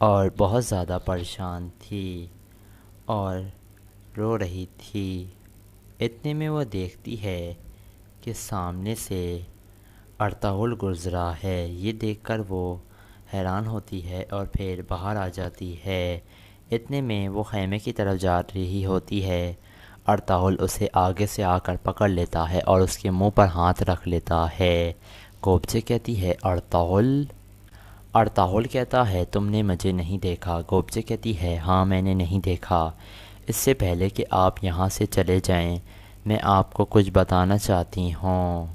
اور بہت زیادہ پریشان تھی اور رو رہی تھی۔ اتنے میں وہ دیکھتی ہے کہ سامنے سے ارطغرل گزرا ہے۔ یہ دیکھ کر وہ حیران ہوتی ہے اور پھر باہر آ جاتی ہے۔ اتنے میں وہ خیمے کی طرف جا رہی ہوتی ہے۔ ارطغرل اسے آگے سے آ کر پکڑ لیتا ہے اور اس کے منہ پر ہاتھ رکھ لیتا ہے۔ گوبچے کہتی ہے ارطغرل۔ ارطغرل کہتا ہے تم نے مجھے نہیں دیکھا۔ گوبچے کہتی ہے ہاں میں نے نہیں دیکھا۔ اس سے پہلے کہ آپ یہاں سے چلے جائیں میں آپ کو کچھ بتانا چاہتی ہوں۔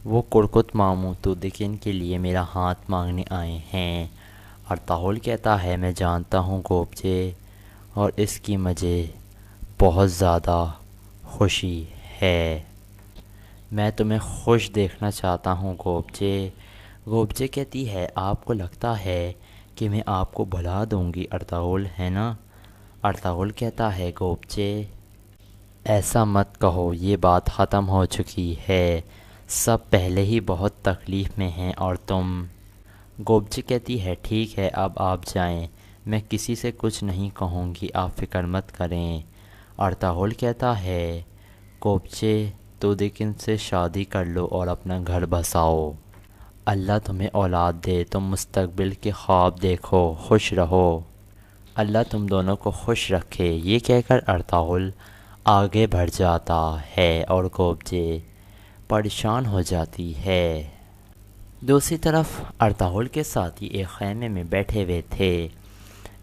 وہ کرکت ماموں تودکن کے لیے میرا ہاتھ مانگنے آئے ہیں۔ ارطغرل کہتا ہے میں جانتا ہوں گوبچے، اور اس کی مجھے بہت زیادہ خوشی ہے۔ میں تمہیں خوش دیکھنا چاہتا ہوں گوبچے۔ گوبچے کہتی ہے آپ کو لگتا ہے کہ میں آپ کو بھلا دوں گی ارطغرل، ہے نا؟ ارطغرل کہتا ہے گوبچے ایسا مت کہو، یہ بات ختم ہو چکی ہے، سب پہلے ہی بہت تکلیف میں ہیں اور تم۔ گوبچے کہتی ہے ٹھیک ہے اب آپ جائیں، میں کسی سے کچھ نہیں کہوں گی، آپ فکر مت کریں۔ ارطغرل کہتا ہے گوبچے تودکن سے شادی کر لو اور اپنا گھر بساؤ، اللہ تمہیں اولاد دے، تم مستقبل کے خواب دیکھو، خوش رہو، اللہ تم دونوں کو خوش رکھے۔ یہ کہہ کر ارطغرل آگے بڑھ جاتا ہے اور گوبچے پریشان ہو جاتی ہے۔ دوسری طرف ارطغرل کے ساتھی ایک خیمے میں بیٹھے ہوئے تھے۔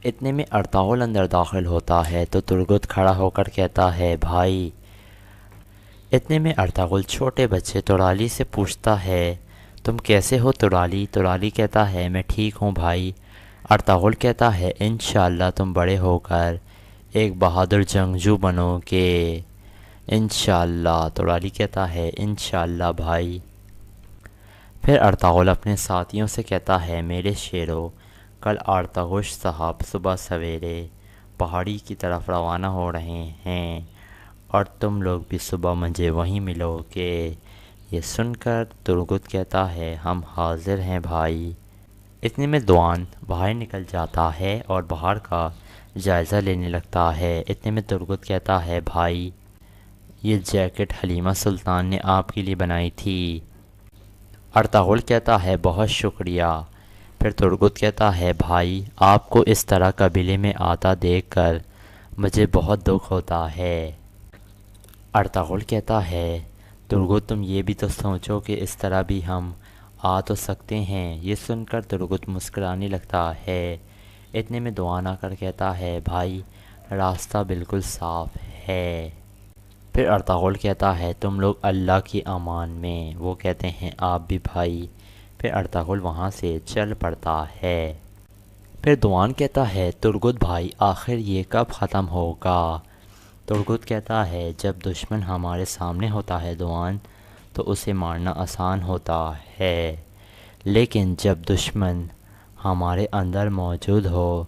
اتنے میں ارطغرل اندر داخل ہوتا ہے تو ترگت کھڑا ہو کر کہتا ہے بھائی۔ اتنے میں ارطغرل چھوٹے بچے تورالی سے پوچھتا ہے تم کیسے ہو تورالی؟ تورالی کہتا ہے میں ٹھیک ہوں بھائی۔ ارطغرل کہتا ہے انشاءاللہ تم بڑے ہو کر ایک بہادر جنگجو بنو گے، انشاءاللہ۔ تورالی کہتا ہے انشاءاللہ بھائی۔ پھر ارطغرل اپنے ساتھیوں سے کہتا ہے میرے شیرو، کل آرتغرل صاحب صبح سویرے پہاڑی کی طرف روانہ ہو رہے ہیں اور تم لوگ بھی صبح مجھے وہیں ملو گے۔ یہ سن کر ترگت کہتا ہے ہم حاضر ہیں بھائی۔ اتنے میں دوان باہر نکل جاتا ہے اور باہر کا جائزہ لینے لگتا ہے۔ اتنے میں ترگت کہتا ہے بھائی یہ جیکٹ حلیمہ سلطان نے آپ کے لیے بنائی تھی۔ ارطغرل کہتا ہے بہت شکریہ۔ پھر ترگت کہتا ہے بھائی آپ کو اس طرح قبیلے میں آتا دیکھ کر مجھے بہت دکھ ہوتا ہے۔ ارطغرل کہتا ہے ترگت تم یہ بھی تو سوچو کہ اس طرح بھی ہم آ تو سکتے ہیں۔ یہ سن کر ترگت مسکرانے لگتا ہے۔ اتنے میں دوان آ کر کہتا ہے بھائی راستہ بالکل صاف ہے۔ پھر ارطغرل کہتا ہے تم لوگ اللہ کی امان میں۔ وہ کہتے ہیں آپ بھی بھائی۔ پھر ارطغرل وہاں سے چل پڑتا ہے۔ پھر دوان کہتا ہے ترگت بھائی آخر یہ کب ختم ہوگا؟ ترگت کہتا ہے جب دشمن ہمارے سامنے ہوتا ہے دوان تو اسے مارنا آسان ہوتا ہے، لیکن جب دشمن ہمارے اندر موجود ہو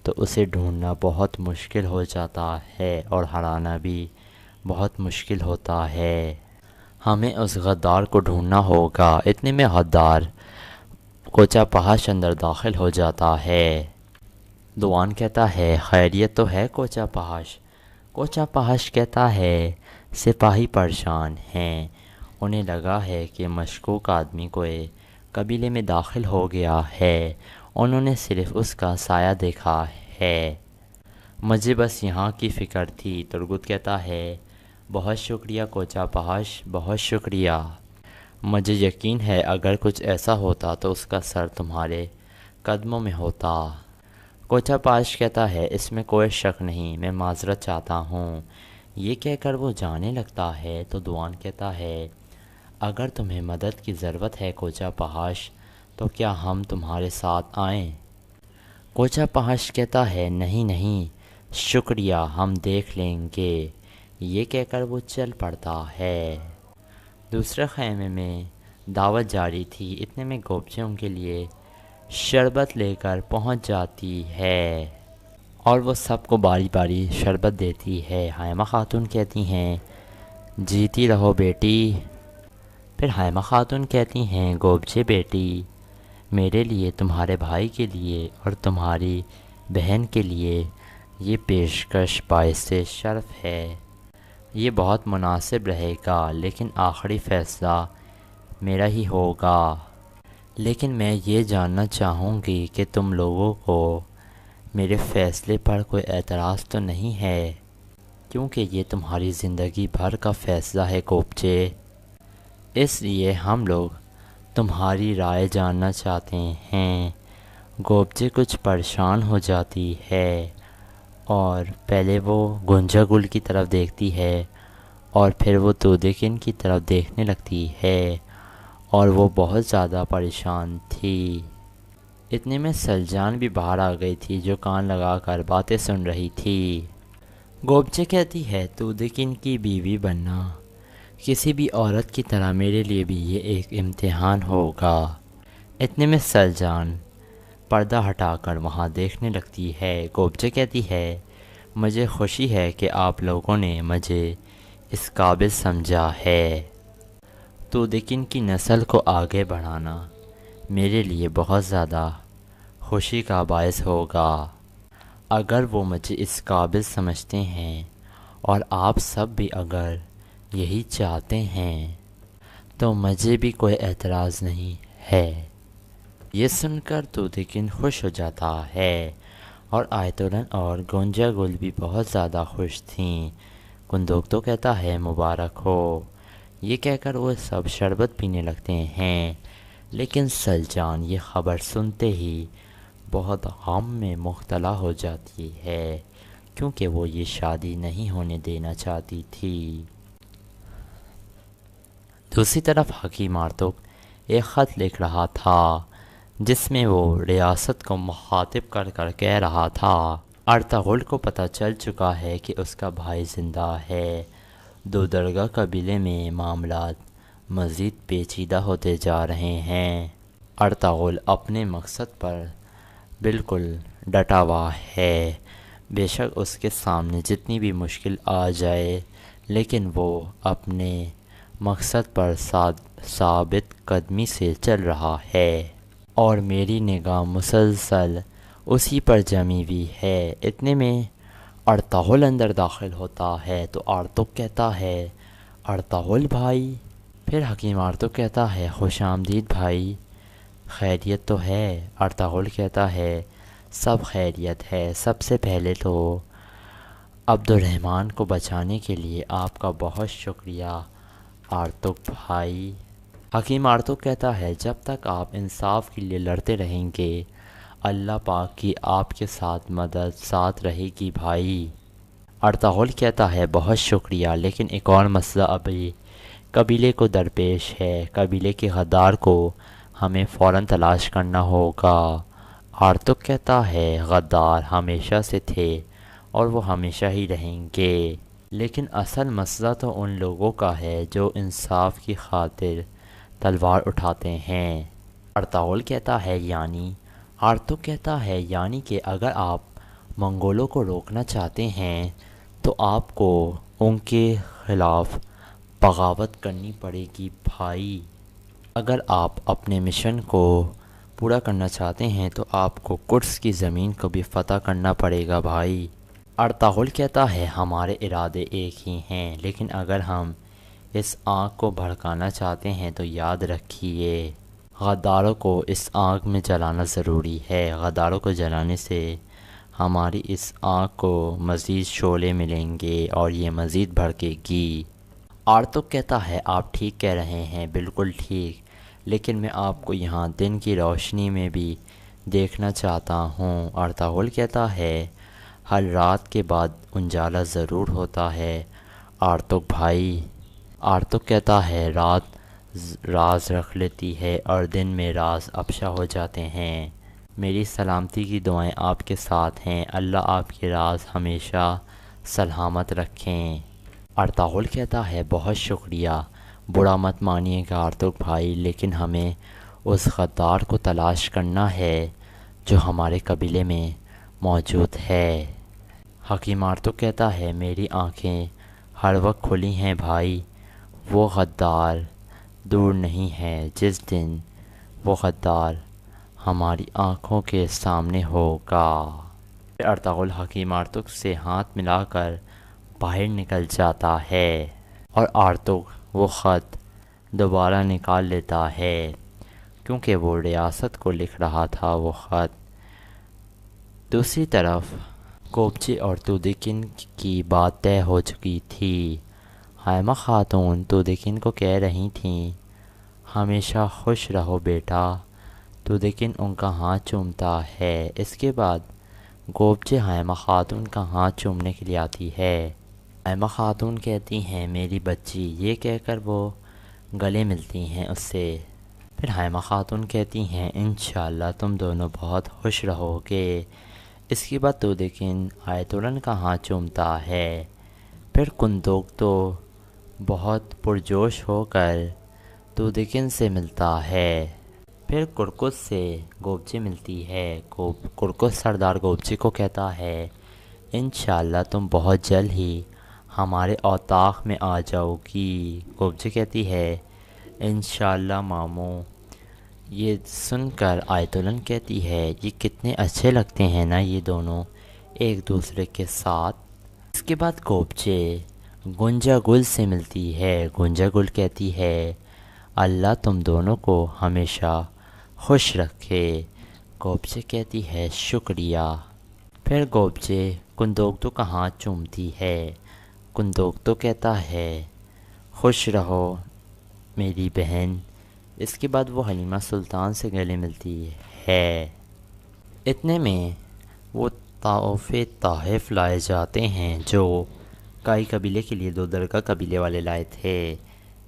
تو اسے ڈھونڈنا بہت مشکل ہو جاتا ہے اور ہرانا بھی بہت مشکل ہوتا ہے۔ ہمیں اس غدار کو ڈھونڈنا ہوگا۔ اتنے میں غدار کوچہ پہاش اندر داخل ہو جاتا ہے۔ دوان کہتا ہے خیریت تو ہے کوچہ پہاش؟ کوچہ پہاش کہتا ہے سپاہی پریشان ہیں، انہیں لگا ہے کہ مشکوک آدمی کوئی قبیلے میں داخل ہو گیا ہے، انہوں نے صرف اس کا سایہ دیکھا ہے، مجھے بس یہاں کی فکر تھی۔ ترگت کہتا ہے بہت شکریہ کوچہ پہاش، بہت شکریہ، مجھے یقین ہے اگر کچھ ایسا ہوتا تو اس کا سر تمہارے قدموں میں ہوتا۔ کوچہ پہاش کہتا ہے اس میں کوئی شک نہیں، میں معذرت چاہتا ہوں۔ یہ کہہ کر وہ جانے لگتا ہے تو دوان کہتا ہے اگر تمہیں مدد کی ضرورت ہے کوچہ پہاش تو کیا ہم تمہارے ساتھ آئیں؟ کوچہ پہاش کہتا ہے نہیں نہیں شکریہ، ہم دیکھ لیں گے۔ یہ کہہ کر وہ چل پڑتا ہے۔ دوسرے خیمے میں دعوت جاری تھی۔ اتنے میں گوبچے ان کے لیے شربت لے کر پہنچ جاتی ہے اور وہ سب کو باری باری شربت دیتی ہے۔ حائمہ خاتون کہتی ہیں جیتی رہو بیٹی۔ پھر حائمہ خاتون کہتی ہیں گوبچے بیٹی میرے لیے، تمہارے بھائی کے لیے اور تمہاری بہن کے لیے یہ پیشکش باعث شرف ہے۔ یہ بہت مناسب رہے گا، لیکن آخری فیصلہ میرا ہی ہوگا۔ لیکن میں یہ جاننا چاہوں گی کہ تم لوگوں کو میرے فیصلے پر کوئی اعتراض تو نہیں ہے، کیونکہ یہ تمہاری زندگی بھر کا فیصلہ ہے کوپچے۔ اس لیے ہم لوگ تمہاری رائے جاننا چاہتے ہیں۔ گوپچے کچھ پریشان ہو جاتی ہے اور پہلے وہ گنجا گل کی طرف دیکھتی ہے اور پھر وہ تودیکن کی طرف دیکھنے لگتی ہے اور وہ بہت زیادہ پریشان تھی۔ اتنے میں سلجان بھی باہر آ گئی تھی، جو کان لگا کر باتیں سن رہی تھی۔ گوپچے کہتی ہے تودیکن کی بیوی بننا کسی بھی عورت کی طرح میرے لیے بھی یہ ایک امتحان ہوگا۔ اتنے میں سلجان پردہ ہٹا کر وہاں دیکھنے لگتی ہے۔ گوپچے کہتی ہے مجھے خوشی ہے کہ آپ لوگوں نے مجھے اس قابل سمجھا ہے۔ تودیکن کی نسل کو آگے بڑھانا میرے لیے بہت زیادہ خوشی کا باعث ہوگا۔ اگر وہ مجھے اس قابل سمجھتے ہیں اور آپ سب بھی اگر یہی چاہتے ہیں تو مجھے بھی کوئی اعتراض نہیں ہے۔ یہ سن کر تودیکن خوش ہو جاتا ہے اور آیتولن اور گونجا گل بھی بہت زیادہ خوش تھیں۔ کندوکتو کہتا ہے مبارک ہو۔ یہ کہہ کر وہ سب شربت پینے لگتے ہیں، لیکن سلجان یہ خبر سنتے ہی بہت غم میں مبتلا ہو جاتی ہے، کیونکہ وہ یہ شادی نہیں ہونے دینا چاہتی تھی۔ دوسری طرف حکیم آرتوک ایک خط لکھ رہا تھا، جس میں وہ ریاست کو مخاطب کر کر کہہ رہا تھا ارطغرل کو پتہ چل چکا ہے کہ اس کا بھائی زندہ ہے۔ دو درگاہ قبیلے میں معاملات مزید پیچیدہ ہوتے جا رہے ہیں۔ ارطغرل اپنے مقصد پر بالکل ڈٹا ہوا ہے، بے شک اس کے سامنے جتنی بھی مشکل آ جائے، لیکن وہ اپنے مقصد پر ثابت قدمی سے چل رہا ہے اور میری نگاہ مسلسل اسی پر جمی ہوئی ہے۔ اتنے میں ارطغرل اندر داخل ہوتا ہے تو آرتوک کہتا ہے ارطغرل بھائی۔ پھر حکیم آرتوک کہتا ہے خوش آمدید بھائی، خیریت تو ہے؟ ارطغرل کہتا ہے سب خیریت ہے۔ سب سے پہلے تو عبد الرحمن کو بچانے کے لیے آپ کا بہت شکریہ آرتوک بھائی۔ حکیم آرتوک کہتا ہے جب تک آپ انصاف کے لیے لڑتے رہیں گے، اللہ پاک کی آپ کے ساتھ مدد ساتھ رہے گی بھائی۔ ارطغرل کہتا ہے بہت شکریہ، لیکن ایک اور مسئلہ ابھی قبیلے کو درپیش ہے۔ قبیلے کے غدار کو ہمیں فوراً تلاش کرنا ہوگا۔ آرتوک کہتا ہے غدار ہمیشہ سے تھے اور وہ ہمیشہ ہی رہیں گے، لیکن اصل مسئلہ تو ان لوگوں کا ہے جو انصاف کی خاطر تلوار اٹھاتے ہیں۔ ارطغرل کہتا ہے یعنی؟ آرتوک کہتا ہے یعنی کہ اگر آپ منگولوں کو روکنا چاہتے ہیں تو آپ کو ان کے خلاف بغاوت کرنی پڑے گی بھائی۔ اگر آپ اپنے مشن کو پورا کرنا چاہتے ہیں تو آپ کو قدس کی زمین کو بھی فتح کرنا پڑے گا بھائی۔ ارطغرل کہتا ہے ہمارے ارادے ایک ہی ہیں، لیکن اگر ہم اس آگ کو بھڑکانا چاہتے ہیں تو یاد رکھیے غداروں کو اس آگ میں جلانا ضروری ہے۔ غداروں کو جلانے سے ہماری اس آگ کو مزید شعلے ملیں گے اور یہ مزید بھڑکے گی۔ آرتوک کہتا ہے آپ ٹھیک کہہ رہے ہیں، بالکل ٹھیک، لیکن میں آپ کو یہاں دن کی روشنی میں بھی دیکھنا چاہتا ہوں۔ ارطغرل کہتا ہے ہر رات کے بعد اجالا ضرور ہوتا ہے آرتوک بھائی۔ آرتوک کہتا ہے رات راز رکھ لیتی ہے اور دن میں راز افشا ہو جاتے ہیں۔ میری سلامتی کی دعائیں آپ کے ساتھ ہیں، اللہ آپ کے راز ہمیشہ سلامت رکھیں۔ ارطغرل کہتا ہے بہت شکریہ، برا مت مانیے گا آرتوک بھائی، لیکن ہمیں اس غدار کو تلاش کرنا ہے جو ہمارے قبیلے میں موجود ہے۔ حکیم آرتوک کہتا ہے میری آنکھیں ہر وقت کھلی ہیں بھائی، وہ غدار دور نہیں ہے۔ جس دن وہ غدار ہماری آنکھوں کے سامنے ہوگا۔ ارطغرل حکیم آرتک سے ہاتھ ملا کر باہر نکل جاتا ہے اور آرتک وہ خط دوبارہ نکال لیتا ہے کیونکہ وہ ریاست کو لکھ رہا تھا وہ خط۔ دوسری طرف کوپچے اور تودیکن کی بات طے ہو چکی تھی۔ حائمہ خاتون تودیکن کو کہہ رہی تھیں ہمیشہ خوش رہو بیٹا۔ تودیکن ان کا ہاتھ چومتا ہے۔ اس کے بعد کوپچے حائمہ خاتون کا ہاتھ چومنے کے لیے آتی ہے۔ حائمہ خاتون کہتی ہیں میری بچی، یہ کہہ کر وہ گلے ملتی ہیں اس سے۔ پھر حائمہ خاتون کہتی ہیں انشاءاللہ تم دونوں بہت خوش رہو گے۔ اس کے بعد تودیکن آیت الن کا ہاتھ چومتا ہے۔ پھر کندوک تو بہت پرجوش ہو کر تودیکن سے ملتا ہے۔ پھر کرکس سے گوبچے ملتی ہے۔ کرکس سردار گوبچے کو کہتا ہے انشاءاللہ تم بہت جلد ہی ہمارے اوطاق میں آ جاؤ گی۔ گوبچے کہتی ہے انشاءاللہ ماموں۔ یہ سن کر آیت الن کہتی ہے یہ کتنے اچھے لگتے ہیں نا یہ دونوں ایک دوسرے کے ساتھ۔ اس کے بعد کوپچے گنجا گل سے ملتی ہے۔ گنجا گل کہتی ہے اللہ تم دونوں کو ہمیشہ خوش رکھے۔ کوپچے کہتی ہے شکریہ۔ پھر کوپچے کندوکتو کا ہاتھ چومتی ہے۔ کندوکتو کہتا ہے خوش رہو میری بہن۔ اس کے بعد وہ حلیمہ سلطان سے گلے ملتی ہے۔ اتنے میں وہ تحفے تحائف لائے جاتے ہیں جو کائی قبیلے کے لیے دو درگاہ قبیلے والے لائے تھے۔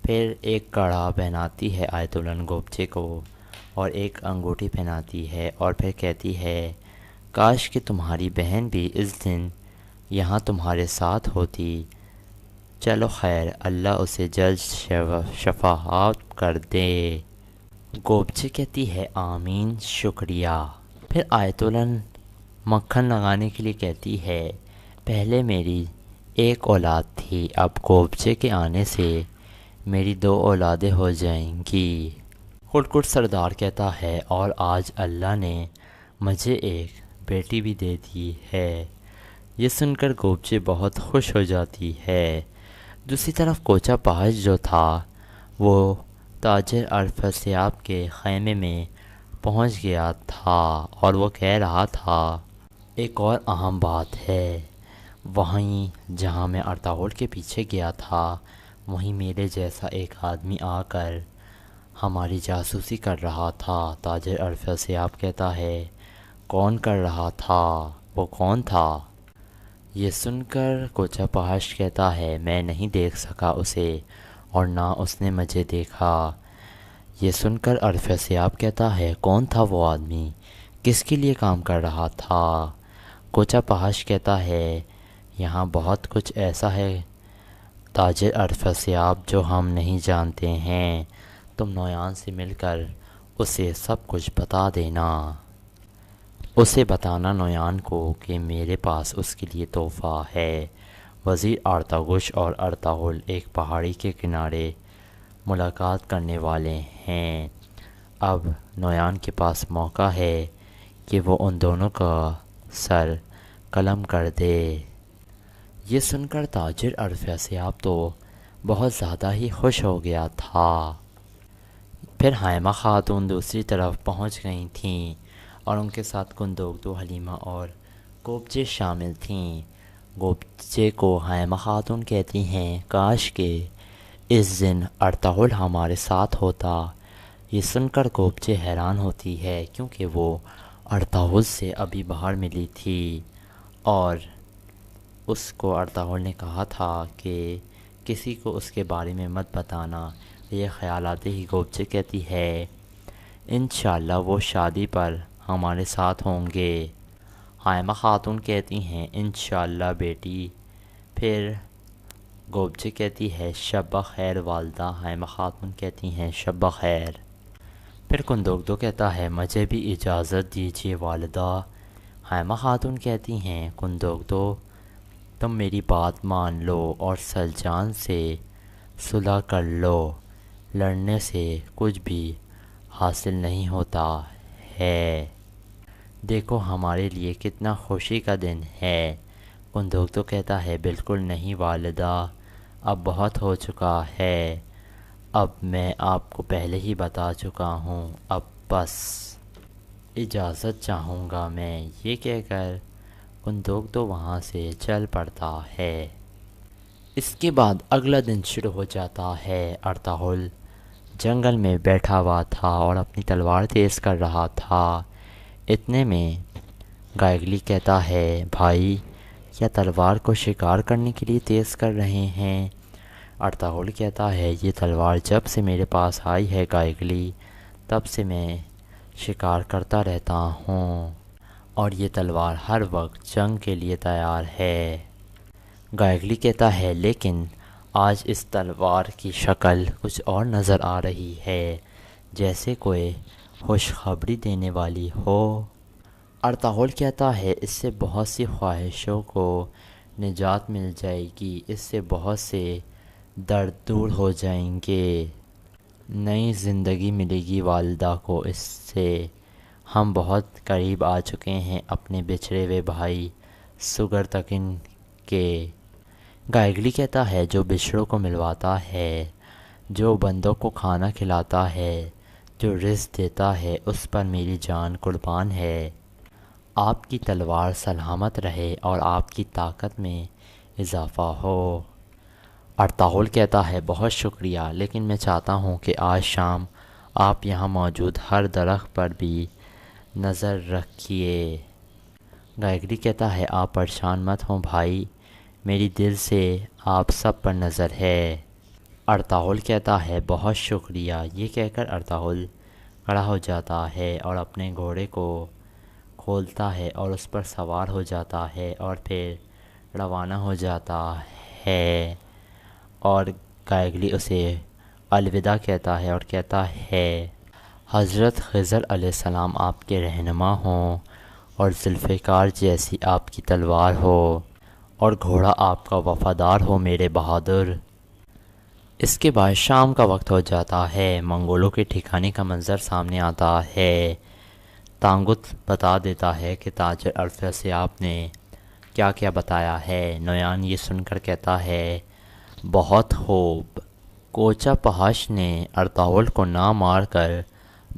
پھر ایک کڑا پہناتی ہے آیت الن گوبچے کو اور ایک انگوٹھی پہناتی ہے اور پھر کہتی ہے کاش کہ تمہاری بہن بھی اس دن یہاں تمہارے ساتھ ہوتی۔ چلو خیر اللہ اسے جلد شفاعت کر دے۔ گوبچے کہتی ہے آمین شکریہ۔ پھر آیت الن مکھن لگانے کے لیے کہتی ہے پہلے میری ایک اولاد تھی، اب گوبچے کے آنے سے میری دو اولادیں ہو جائیں گی۔ کٹ سردار کہتا ہے اور آج اللہ نے مجھے ایک بیٹی بھی دے دی ہے۔ یہ سن کر گوبچے بہت خوش ہو جاتی ہے۔ دوسری طرف کوچا پہاش جو تھا وہ تاجر ارفسیاب کے خیمے میں پہنچ گیا تھا اور وہ کہہ رہا تھا ایک اور اہم بات ہے، وہیں جہاں میں ارطغرل کے پیچھے گیا تھا وہیں میرے جیسا ایک آدمی آ کر ہماری جاسوسی کر رہا تھا۔ تاجر ارفسیاب کہتا ہے کون کر رہا تھا؟ وہ کون تھا؟ یہ سن کر کوچا پہاش کہتا ہے میں نہیں دیکھ سکا اسے اور نہ اس نے مجھے دیکھا۔ یہ سن کر ارفسیاب کہتا ہے کون تھا وہ آدمی؟ کس کے لیے کام کر رہا تھا؟ کوچا پہاش کہتا ہے یہاں بہت کچھ ایسا ہے تاجر ارفسیاب جو ہم نہیں جانتے ہیں، تم نویان سے مل کر اسے سب کچھ بتا دینا۔ اسے بتانا نویان کو کہ میرے پاس اس کے لیے تحفہ ہے۔ وزیر آرتاغوش اور ارطغرل ایک پہاڑی کے کنارے ملاقات کرنے والے ہیں۔ اب نویان کے پاس موقع ہے کہ وہ ان دونوں کا سر قلم کر دے۔ یہ سن کر تاجر ارفسیاب تو بہت زیادہ ہی خوش ہو گیا تھا۔ پھر حائمہ خاتون دوسری طرف پہنچ گئی تھیں اور ان کے ساتھ کندوکتو، حلیمہ اور کوپچے شامل تھیں۔ گوبچے کو حائمہ خاتون کہتی ہیں کاش کہ اس دن ارطغرل ہمارے ساتھ ہوتا۔ یہ سن کر گوبچے حیران ہوتی ہے کیونکہ وہ ارطغرل سے ابھی باہر ملی تھی اور اس کو ارطغرل نے کہا تھا کہ کسی کو اس کے بارے میں مت بتانا۔ یہ خیال آتے ہی گوبچے کہتی ہے انشاءاللہ وہ شادی پر ہمارے ساتھ ہوں گے۔ حائمہ خاتون کہتی ہیں انشاءاللہ بیٹی۔ پھر گوبچے کہتی ہے شب بخیر والدہ۔ حائمہ خاتون کہتی ہیں شب بخیر۔ پھر کندوکتو کہتا ہے مجھے بھی اجازت دیجیے والدہ۔ حائمہ خاتون کہتی ہیں کندوکتو تم میری بات مان لو اور سلجان سے صلح کر لو، لڑنے سے کچھ بھی حاصل نہیں ہوتا ہے۔ دیکھو ہمارے لیے کتنا خوشی کا دن ہے۔ قندوق تو کہتا ہے بالکل نہیں والدہ، اب بہت ہو چکا ہے، اب میں آپ کو پہلے ہی بتا چکا ہوں، اب بس اجازت چاہوں گا میں۔ یہ کہہ کر قندوق تو وہاں سے چل پڑتا ہے۔ اس کے بعد اگلا دن شروع ہو جاتا ہے۔ ارطغرل جنگل میں بیٹھا ہوا تھا اور اپنی تلوار تیز کر رہا تھا۔ اتنے میں گائگلی کہتا ہے بھائی کیا تلوار کو شکار کرنے کے لیے تیز کر رہے ہیں؟ ارطغرل کہتا ہے یہ تلوار جب سے میرے پاس آئی ہے گائگلی تب سے میں شکار کرتا رہتا ہوں اور یہ تلوار ہر وقت جنگ کے لیے تیار ہے۔ گائگلی کہتا ہے لیکن آج اس تلوار کی شکل کچھ اور نظر آ رہی ہے، جیسے کوئی خوشخبری دینے والی ہو۔ ارطغرل کہتا ہے اس سے بہت سی خواہشوں کو نجات مل جائے گی، اس سے بہت سے درد دور ہو جائیں گے، نئی زندگی ملے گی والدہ کو اس سے۔ ہم بہت قریب آ چکے ہیں اپنے بچھڑے ہوئے بھائی سگرتکن کے۔ گائگلی کہتا ہے جو بچھڑوں کو ملواتا ہے، جو بندوں کو کھانا کھلاتا ہے، جو رزق دیتا ہے، اس پر میری جان قربان ہے۔ آپ کی تلوار سلامت رہے اور آپ کی طاقت میں اضافہ ہو۔ ارطغرل کہتا ہے بہت شکریہ، لیکن میں چاہتا ہوں کہ آج شام آپ یہاں موجود ہر درخت پر بھی نظر رکھیے۔ گائگلی کہتا ہے آپ پریشان مت ہوں بھائی، میری دل سے آپ سب پر نظر ہے۔ ارطغرل کہتا ہے بہت شکریہ۔ یہ کہہ کر ارطغرل کھڑا ہو جاتا ہے اور اپنے گھوڑے کو کھولتا ہے اور اس پر سوار ہو جاتا ہے اور پھر روانہ ہو جاتا ہے، اور گائگلی اسے الوداع کہتا ہے اور کہتا ہے حضرت خضر علیہ السلام آپ کے رہنما ہوں اور ذوالفقار جیسی آپ کی تلوار ہو اور گھوڑا آپ کا وفادار ہو میرے بہادر۔ اس کے بعد شام کا وقت ہو جاتا ہے۔ منگولوں کے ٹھکانے کا منظر سامنے آتا ہے۔ تانگت بتا دیتا ہے کہ تاجر ارفع سے آپ نے کیا کیا بتایا ہے۔ نویان یہ سن کر کہتا ہے بہت خوب، کوچہ پہاش نے ارطغرل کو نہ مار کر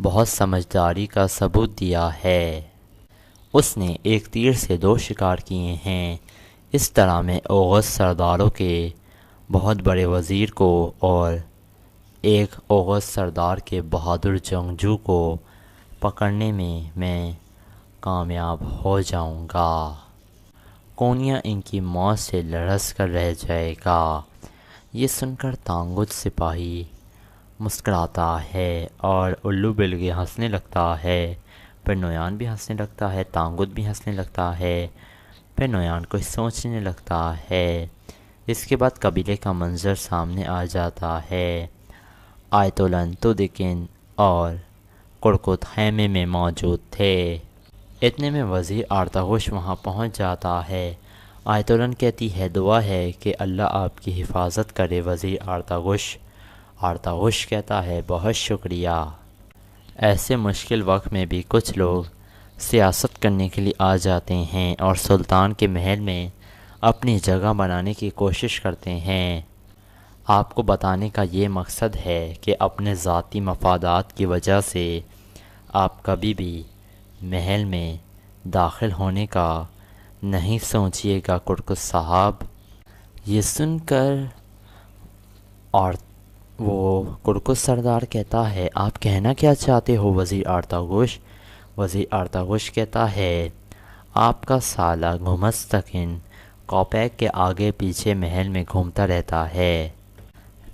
بہت سمجھداری کا ثبوت دیا ہے۔ اس نے ایک تیر سے 2 شکار کیے ہیں۔ اس طرح میں اوغز سرداروں کے بہت بڑے وزیر کو اور ایک اوغز سردار کے بہادر جنگجو کو پکڑنے میں کامیاب ہو جاؤں گا۔ کونیا ان کی موت سے لرز کر رہ جائے گا۔ یہ سن کر تانگت سپاہی مسکراتا ہے اور الو بلگے ہنسنے لگتا ہے، پھر نویان بھی ہنسنے لگتا ہے، تانگت بھی ہنسنے لگتا ہے، پھر نویان کچھ سوچنے لگتا ہے۔ اس کے بعد قبیلے کا منظر سامنے آ جاتا ہے۔ آیتولن، تودکن اور کرکت خیمے میں موجود تھے۔ اتنے میں وزیر آرتغرل وہاں پہنچ جاتا ہے۔ آیتولن کہتی ہے دعا ہے کہ اللہ آپ کی حفاظت کرے وزیر آرتغرل۔ آرتغرل کہتا ہے بہت شکریہ۔ ایسے مشکل وقت میں بھی کچھ لوگ سیاست کرنے کے لیے آ جاتے ہیں اور سلطان کے محل میں اپنی جگہ بنانے کی کوشش کرتے ہیں۔ آپ کو بتانے کا یہ مقصد ہے کہ اپنے ذاتی مفادات کی وجہ سے آپ کبھی بھی محل میں داخل ہونے کا نہیں سوچیے گا کرکس صاحب۔ یہ سن کر اور وہ کرکس سردار کہتا ہے آپ کہنا کیا چاہتے ہو وزیر آرتغرل؟ وزیر آرتغرل کہتا ہے آپ کا سالہ گمستکن کوپیک کے آگے پیچھے محل میں گھومتا رہتا ہے۔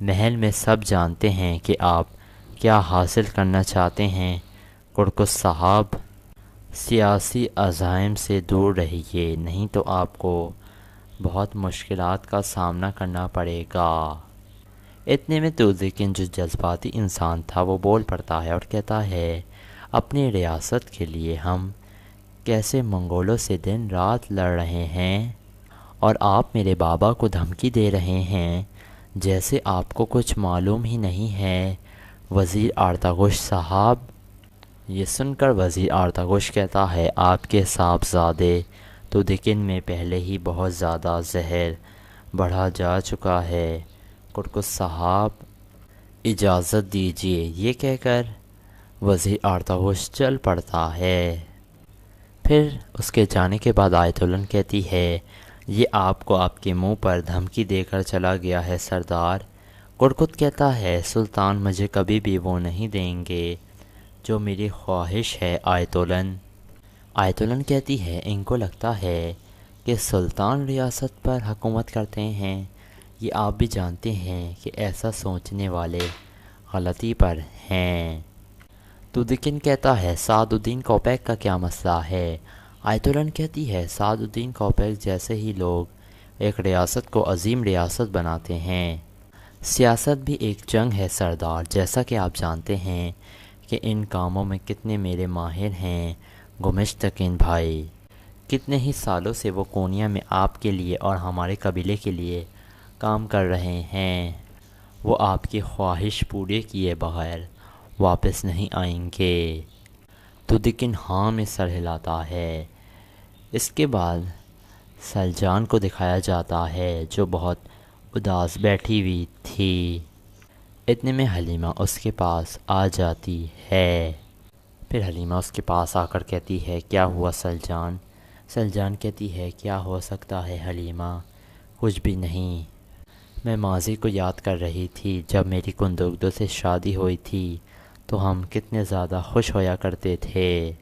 محل میں سب جانتے ہیں کہ آپ کیا حاصل کرنا چاہتے ہیں۔ کرکس صاحب سیاسی عزائم سے دور رہیے، نہیں تو آپ کو بہت مشکلات کا سامنا کرنا پڑے گا۔ اتنے میں تودکن جو جذباتی انسان تھا وہ بول پڑتا ہے اور کہتا ہے اپنی ریاست کے لیے ہم کیسے منگولوں سے دن رات لڑ رہے ہیں اور آپ میرے بابا کو دھمکی دے رہے ہیں جیسے آپ کو کچھ معلوم ہی نہیں ہے۔ وزیر آرتغرل صاحب یہ سن کر وزیر آرتاغوش کہتا ہے آپ کے صاحبزادے تو دکن میں پہلے ہی بہت زیادہ زہر بڑھا جا چکا ہے، قرقس صاحب اجازت دیجیے۔ یہ کہہ کر وزیر آرتاغوش چل پڑتا ہے۔ پھر اس کے جانے کے بعد آیت اللہ کہتی ہے یہ آپ کو آپ کے منہ پر دھمکی دے کر چلا گیا ہے سردار۔ قرقت کہتا ہے سلطان مجھے کبھی بھی وہ نہیں دیں گے جو میری خواہش ہے آیت اللہ کہتی ہے ان کو لگتا ہے کہ سلطان ریاست پر حکومت کرتے ہیں، یہ آپ بھی جانتے ہیں کہ ایسا سوچنے والے غلطی پر ہیں۔ تو دکن کہتا ہے سعد الدین کوپیک کا کیا مسئلہ ہے؟ آیت اللہ کہتی ہے سعد الدین کوپیک جیسے ہی لوگ ایک ریاست کو عظیم ریاست بناتے ہیں۔ سیاست بھی ایک جنگ ہے سردار، جیسا کہ آپ جانتے ہیں کہ ان کاموں میں کتنے میرے ماہر ہیں گمشتکین بھائی، کتنے ہی سالوں سے وہ کونیا میں آپ کے لیے اور ہمارے قبیلے کے لیے کام کر رہے ہیں، وہ آپ کی خواہش پورے کیے بغیر واپس نہیں آئیں گے۔ تو دکن ہاں میں سر ہلاتا ہے۔ اس کے بعد سلجان کو دکھایا جاتا ہے جو بہت اداس بیٹھی ہوئی تھی۔ اتنے میں حلیمہ اس کے پاس آ جاتی ہے۔ پھر حلیمہ اس کے پاس آ کر کہتی ہے کیا ہوا سلجان؟ سلجان کہتی ہے کیا ہو سکتا ہے حلیمہ، کچھ بھی نہیں، میں ماضی کو یاد کر رہی تھی جب میری کندوگدو سے شادی ہوئی تھی تو ہم کتنے زیادہ خوش ہویا کرتے تھے،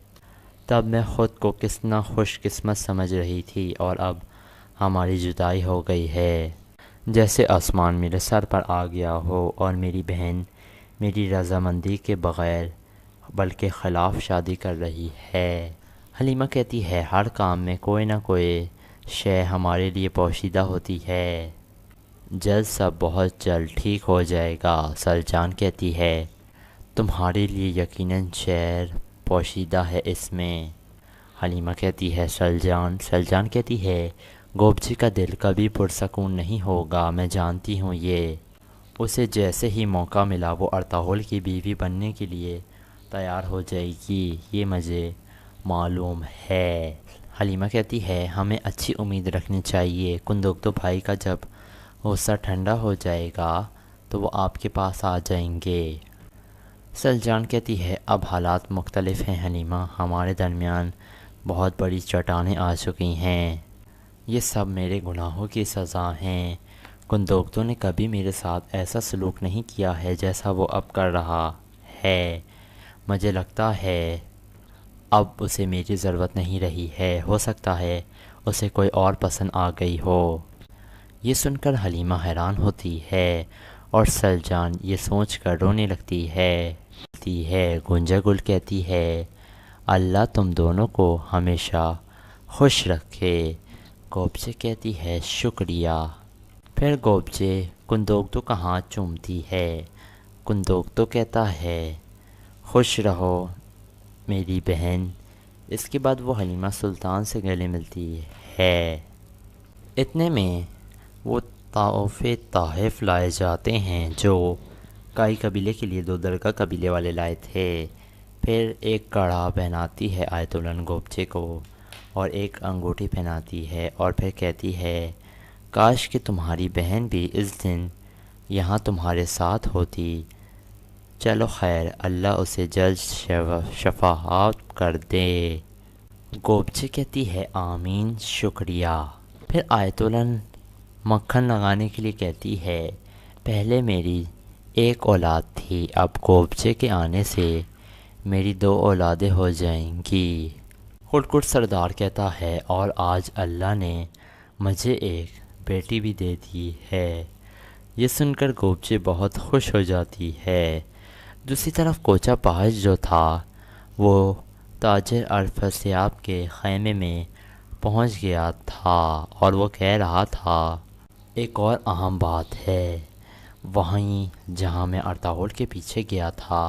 تب میں خود کو کتنا خوش قسمت سمجھ رہی تھی، اور اب ہماری جدائی ہو گئی ہے، جیسے آسمان میرے سر پر آ گیا ہو اور میری بہن میری رضامندی کے بغیر بلکہ خلاف شادی کر رہی ہے۔ حلیمہ کہتی ہے ہر کام میں کوئی نہ کوئی شے ہمارے لیے پوشیدہ ہوتی ہے، جلد سب بہت جلد ٹھیک ہو جائے گا۔ سلجان کہتی ہے تمہارے لیے یقیناً شعر پوشیدہ ہے اس میں۔ حلیمہ کہتی ہے سلجان کہتی ہے گوبچی کا دل کبھی پرسکون نہیں ہوگا، میں جانتی ہوں یہ، اسے جیسے ہی موقع ملا وہ ارطغرل کی بیوی بننے کے لیے تیار ہو جائے گی، یہ مجھے معلوم ہے۔ حلیمہ کہتی ہے ہمیں اچھی امید رکھنی چاہیے، کندوگدو بھائی کا جب غصہ ٹھنڈا ہو جائے گا تو وہ آپ کے پاس آ جائیں گے۔ سلجان کہتی ہے اب حالات مختلف ہیں حلیمہ، ہمارے درمیان بہت بڑی چٹانیں آ چکی ہیں، یہ سب میرے گناہوں کی سزا ہیں، کندوگدو نے کبھی میرے ساتھ ایسا سلوک نہیں کیا ہے جیسا وہ اب کر رہا ہے، مجھے لگتا ہے اب اسے میری ضرورت نہیں رہی ہے، ہو سکتا ہے اسے کوئی اور پسند آ گئی ہو۔ یہ سن کر حلیمہ حیران ہوتی ہے اور سلجان یہ سوچ کر رونے لگتی ہے۔ گنجا گل کہتی ہے اللہ تم دونوں کو ہمیشہ خوش رکھے۔ گوبچے کہتی ہے شکریہ۔ پھر گوبچے کندوگدو کا ہاتھ چومتی ہے، کندوگدو کہتا ہے خوش رہو میری بہن۔ اس کے بعد وہ حلیمہ سلطان سے گلے ملتی ہے۔ اتنے میں وہ تحائف لائے جاتے ہیں جو کائی قبیلے کے لیے 2 درگاہ قبیلے والے لائے تھے۔ پھر ایک کڑا پہناتی ہے آیت اللہ گوبچے کو اور ایک انگوٹھی پہناتی ہے، اور پھر کہتی ہے کاش کہ تمہاری بہن بھی اس دن یہاں تمہارے ساتھ ہوتی، چلو خیر اللہ اسے جلد شفاعت کر دے۔ گوبچے کہتی ہے آمین شکریہ۔ پھر آیت اللہ مکھن لگانے کے لیے کہتی ہے پہلے میری ایک اولاد تھی، اب گوبچے کے آنے سے میری 2 اولادیں ہو جائیں گی۔ قرقس سردار کہتا ہے اور آج اللہ نے مجھے ایک بیٹی بھی دے دی ہے۔ یہ سن کر گوبچے بہت خوش ہو جاتی ہے۔ دوسری طرف کوچا پہاڑ جو تھا وہ تاجر افراسیاب کے خیمے میں پہنچ گیا تھا اور وہ کہہ رہا تھا ایک اور اہم بات ہے، وہیں جہاں میں ارطغرل کے پیچھے گیا تھا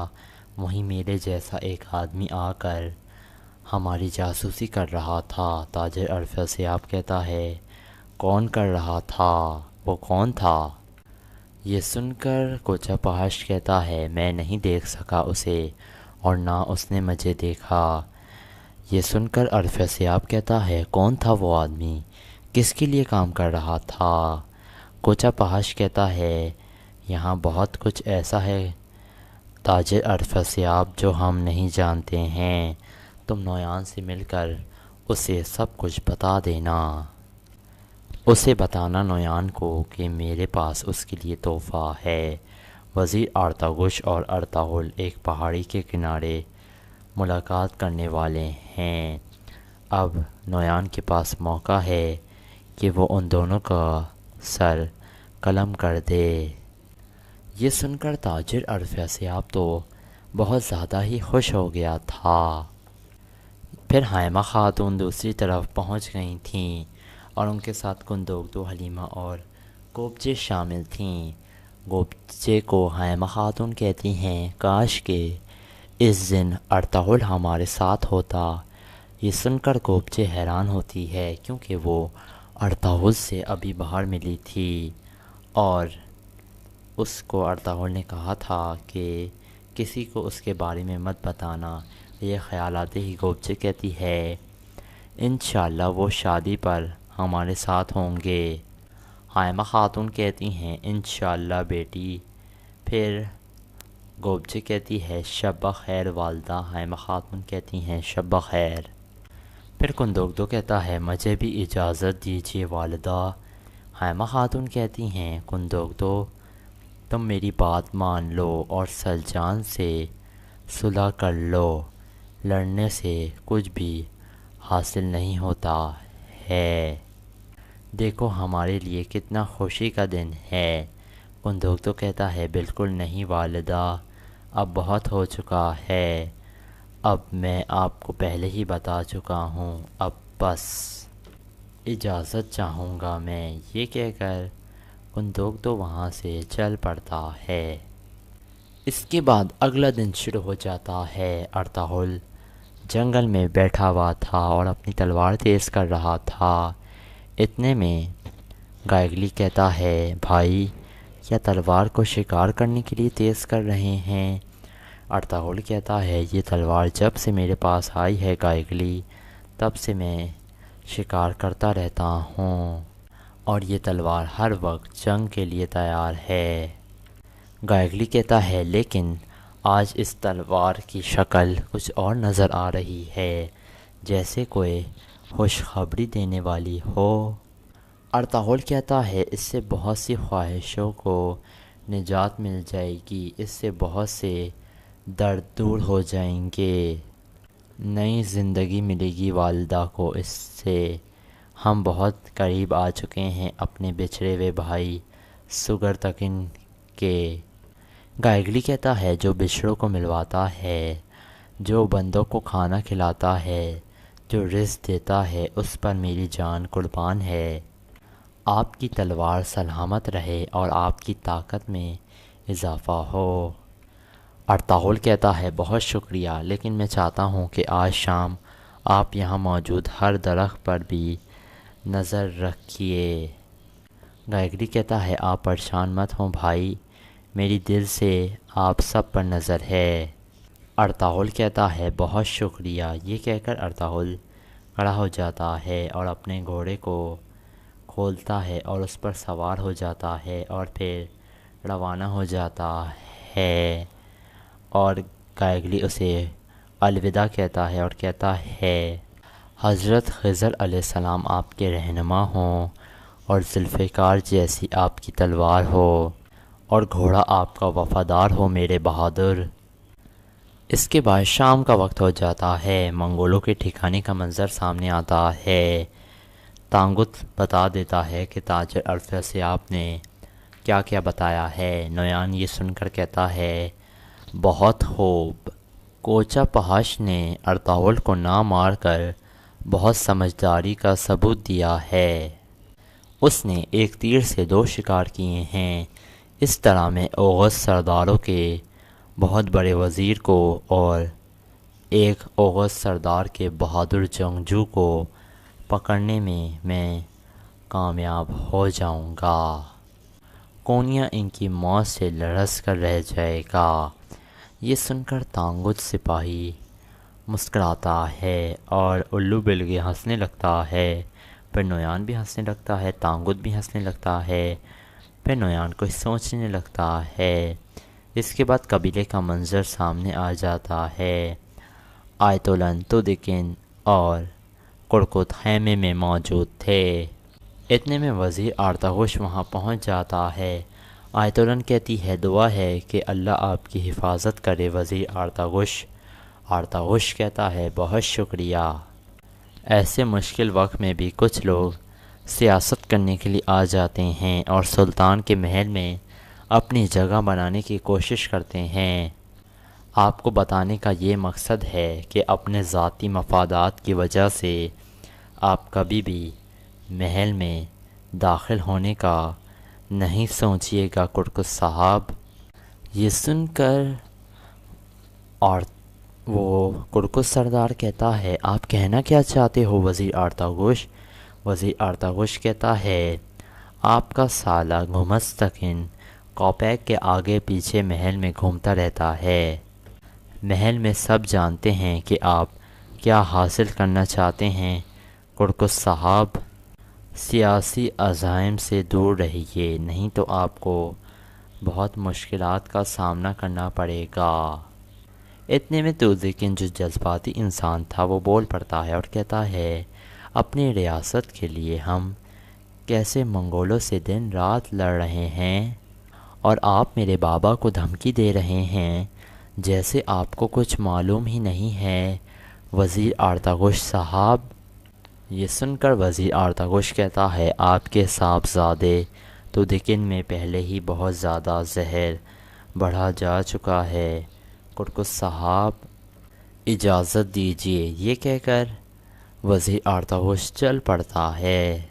وہیں میرے جیسا ایک آدمی آ کر ہماری جاسوسی کر رہا تھا۔ تاجر افراسیاب کہتا ہے کون کر رہا تھا، وہ کون تھا؟ یہ سن کر کوچا پہاڑ کہتا ہے میں نہیں دیکھ سکا اسے، اور نہ اس نے مجھے دیکھا۔ یہ سن کر عرفہ سیاب کہتا ہے کون تھا وہ آدمی، کس کے لیے کام کر رہا تھا؟ کوچہ پہاش کہتا ہے یہاں بہت کچھ ایسا ہے تاجر عرفہ سیاب جو ہم نہیں جانتے ہیں، تم نویان سے مل کر اسے سب کچھ بتا دینا۔ اسے بتانا نویان کو کہ میرے پاس اس کے لیے تحفہ ہے۔ وزیر آرتاغوش اور ارطغرل ایک پہاڑی کے کنارے ملاقات کرنے والے ہیں۔ اب نویان کے پاس موقع ہے کہ وہ ان دونوں کا سر قلم کر دے۔ یہ سن کر تاجر عرفہ سیاب تو بہت زیادہ ہی خوش ہو گیا تھا۔ پھر حائمہ خاتون دوسری طرف پہنچ گئی تھیں اور ان کے ساتھ کندوگدو، حلیمہ اور گوبچے شامل تھیں۔ گوبچے کو حائمہ خاتون کہتی ہیں کاش کہ اس دن ارطغرل ہمارے ساتھ ہوتا۔ یہ سن کر گوبچے حیران ہوتی ہے کیونکہ وہ ارطغرل سے ابھی باہر ملی تھی اور اس کو ارطغرل نے کہا تھا کہ کسی کو اس کے بارے میں مت بتانا۔ یہ خیال آتے ہی گوبچے کہتی ہے انشاءاللہ وہ شادی پر ہمارے ساتھ ہوں گے۔ حائمہ خاتون کہتی ہیں انشاءاللہ بیٹی۔ پھر گوبچے کہتی ہے شب بخیر والدہ۔ حائمہ خاتون کہتی ہیں شب بخیر۔ پھر کندوگدو کہتا ہے مجھے بھی اجازت دیجیے والدہ۔ حائمہ خاتون کہتی ہیں کندوگدو تم میری بات مان لو اور سلجان سے صلح کر لو، لڑنے سے کچھ بھی حاصل نہیں ہوتا ہے۔ دیکھو ہمارے لیے کتنا خوشی کا دن ہے۔ کندوگدو کہتا ہے بالکل نہیں والدہ، اب بہت ہو چکا ہے، اب میں آپ کو پہلے ہی بتا چکا ہوں، اب بس اجازت چاہوں گا میں۔ یہ کہہ کر کندوگدو وہاں سے چل پڑتا ہے۔ اس کے بعد اگلا دن شروع ہو جاتا ہے۔ ارطغرل جنگل میں بیٹھا ہوا تھا اور اپنی تلوار تیز کر رہا تھا۔ اتنے میں گائگلی کہتا ہے بھائی کیا تلوار کو شکار کرنے کے لیے تیز کر رہے ہیں؟ ارطغرل کہتا ہے یہ تلوار جب سے میرے پاس آئی ہے گائگلی تب سے میں شکار کرتا رہتا ہوں اور یہ تلوار ہر وقت جنگ کے لیے تیار ہے۔ گائگلی کہتا ہے لیکن آج اس تلوار کی شکل کچھ اور نظر آ رہی ہے، جیسے کوئی خوشخبری دینے والی ہو۔ ارطغرل کہتا ہے اس سے بہت سی خواہشوں کو نجات مل جائے گی، اس سے بہت سے درد دور ہو جائیں گے، نئی زندگی ملے گی والدہ کو اس سے۔ ہم بہت قریب آ چکے ہیں اپنے بچھڑے ہوئے بھائی سگرتکن کے۔ گائگلی کہتا ہے جو بچھڑوں کو ملواتا ہے، جو بندوں کو کھانا کھلاتا ہے، جو رزق دیتا ہے، اس پر میری جان قربان ہے۔ آپ کی تلوار سلامت رہے اور آپ کی طاقت میں اضافہ ہو۔ ارطغرل کہتا ہے بہت شکریہ، لیکن میں چاہتا ہوں کہ آج شام آپ یہاں موجود ہر درخت پر بھی نظر رکھیے۔ گائگلی کہتا ہے آپ پریشان مت ہوں بھائی، میری دل سے آپ سب پر نظر ہے۔ ارطغرل کہتا ہے بہت شکریہ۔ یہ کہہ کر ارطغرل کھڑا ہو جاتا ہے اور اپنے گھوڑے کو کھولتا ہے اور اس پر سوار ہو جاتا ہے اور پھر روانہ ہو جاتا ہے اور گائگلی اسے الوداع کہتا ہے اور کہتا ہے حضرت خضر علیہ السلام آپ کے رہنما ہوں اور ذوالفقار جیسی آپ کی تلوار ہو اور گھوڑا آپ کا وفادار ہو میرے بہادر۔ اس کے بعد شام کا وقت ہو جاتا ہے، منگولوں کے ٹھکانے کا منظر سامنے آتا ہے۔ تانگت بتا دیتا ہے کہ تاجر عرفہ سیاب نے کیا کیا بتایا ہے۔ نویان یہ سن کر کہتا ہے بہت خوب، کوچہ پہاش نے ارطغرل کو نہ مار کر بہت سمجھداری کا ثبوت دیا ہے۔ اس نے ایک تیر سے 2 شکار کیے ہیں۔ اس طرح میں اوغز سرداروں کے بہت بڑے وزیر کو اور ایک اوغز سردار کے بہادر جنگجو کو پکڑنے میں کامیاب ہو جاؤں گا۔ کونیا ان کی موت سے لرز کر رہ جائے گا۔ یہ سن کر تانگد سپاہی مسکراتا ہے اور الو بلگے ہنسنے لگتا ہے، پھر نویان بھی ہنسنے لگتا ہے، تانگد بھی ہنسنے لگتا ہے، پھر نویان کچھ سوچنے لگتا ہے۔ اس کے بعد قبیلے کا منظر سامنے آ جاتا ہے۔ آیتولن، تودکن اور کرکت خیمے میں موجود تھے۔ اتنے میں وزیر آرتاغوش وہاں پہنچ جاتا ہے۔ آیتولن کہتی ہے دعا ہے کہ اللہ آپ کی حفاظت کرے وزیر آرتاغوش۔ آرتاغوش کہتا ہے بہت شکریہ۔ ایسے مشکل وقت میں بھی کچھ لوگ سیاست کرنے کے لیے آ جاتے ہیں اور سلطان کے محل میں اپنی جگہ بنانے کی کوشش کرتے ہیں۔ آپ کو بتانے کا یہ مقصد ہے کہ اپنے ذاتی مفادات کی وجہ سے آپ کبھی بھی محل میں داخل ہونے کا نہیں سوچیے گا کرکت صاحب۔ یہ سن کر اور وہ کرکت سردار کہتا ہے آپ کہنا کیا چاہتے ہو وزیر آرتاغوش؟ وزیر آرتاغوش کہتا ہے آپ کا سالہ گھمستکن کوپیک کے آگے پیچھے محل میں گھومتا رہتا ہے۔ محل میں سب جانتے ہیں کہ آپ کیا حاصل کرنا چاہتے ہیں۔ کرکت صاحب سیاسی عزائم سے دور رہیے، نہیں تو آپ کو بہت مشکلات کا سامنا کرنا پڑے گا۔ اتنے میں تودکن جو جذباتی انسان تھا وہ بول پڑتا ہے اور کہتا ہے اپنی ریاست کے لیے ہم کیسے منگولوں سے دن رات لڑ رہے ہیں اور آپ میرے بابا کو دھمکی دے رہے ہیں جیسے آپ کو کچھ معلوم ہی نہیں ہے وزیر آرتاغوش صاحب۔ یہ سن کر وزیر آرتاغوش کہتا ہے آپ کے صاحبزادے تودکن میں پہلے ہی بہت زیادہ زہر بڑھا جا چکا ہے۔ کرکت صاحب اجازت دیجیے۔ یہ کہہ کر وزیر آرتاغوش چل پڑتا ہے۔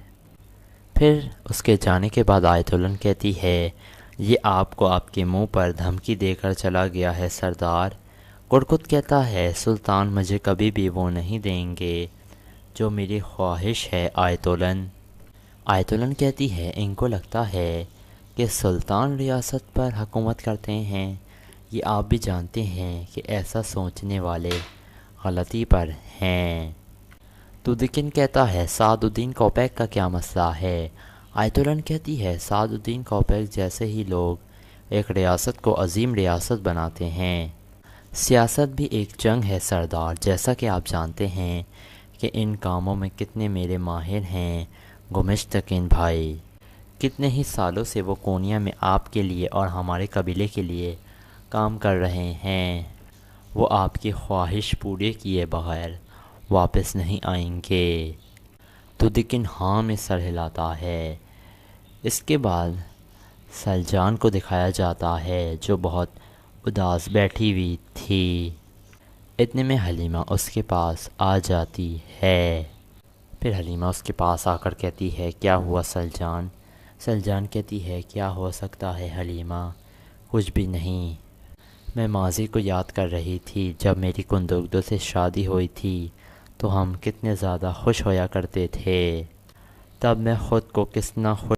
پھر اس کے جانے کے بعد آیتولن کہتی ہے یہ آپ کو آپ کے منہ پر دھمکی دے کر چلا گیا ہے سردار۔ کرکت کہتا ہے سلطان مجھے کبھی بھی وہ نہیں دیں گے جو میری خواہش ہے آیتولن۔ آیتولن کہتی ہے ان کو لگتا ہے کہ سلطان ریاست پر حکومت کرتے ہیں، یہ آپ بھی جانتے ہیں کہ ایسا سوچنے والے غلطی پر ہیں۔ تودکن کہتا ہے سعد الدین کوپیک کا کیا مسئلہ ہے؟ آیتولن کہتی ہے سعد الدین کوپیک جیسے ہی لوگ ایک ریاست کو عظیم ریاست بناتے ہیں۔ سیاست بھی ایک جنگ ہے سردار، جیسا کہ آپ جانتے ہیں کہ ان کاموں میں کتنے میرے ماہر ہیں گمشتکن بھائی، کتنے ہی سالوں سے وہ کونیا میں آپ کے لیے اور ہمارے قبیلے کے لیے کام کر رہے ہیں، وہ آپ کی خواہش پورے کیے بغیر واپس نہیں آئیں گے۔ تودکن ہاں میں سر ہلاتا ہے۔ اس کے بعد سلجان کو دکھایا جاتا ہے جو بہت اداس بیٹھی ہوئی تھی۔ اتنے میں حلیمہ اس کے پاس آ جاتی ہے۔ پھر حلیمہ اس کے پاس آ کر کہتی ہے کیا ہوا سلجان؟ سلجان کہتی ہے کیا ہو سکتا ہے حلیمہ، کچھ بھی نہیں، میں ماضی کو یاد کر رہی تھی جب میری کندوگدو سے شادی ہوئی تھی تو ہم کتنے زیادہ خوش ہویا کرتے تھے، تب میں خود کو کتنا خوش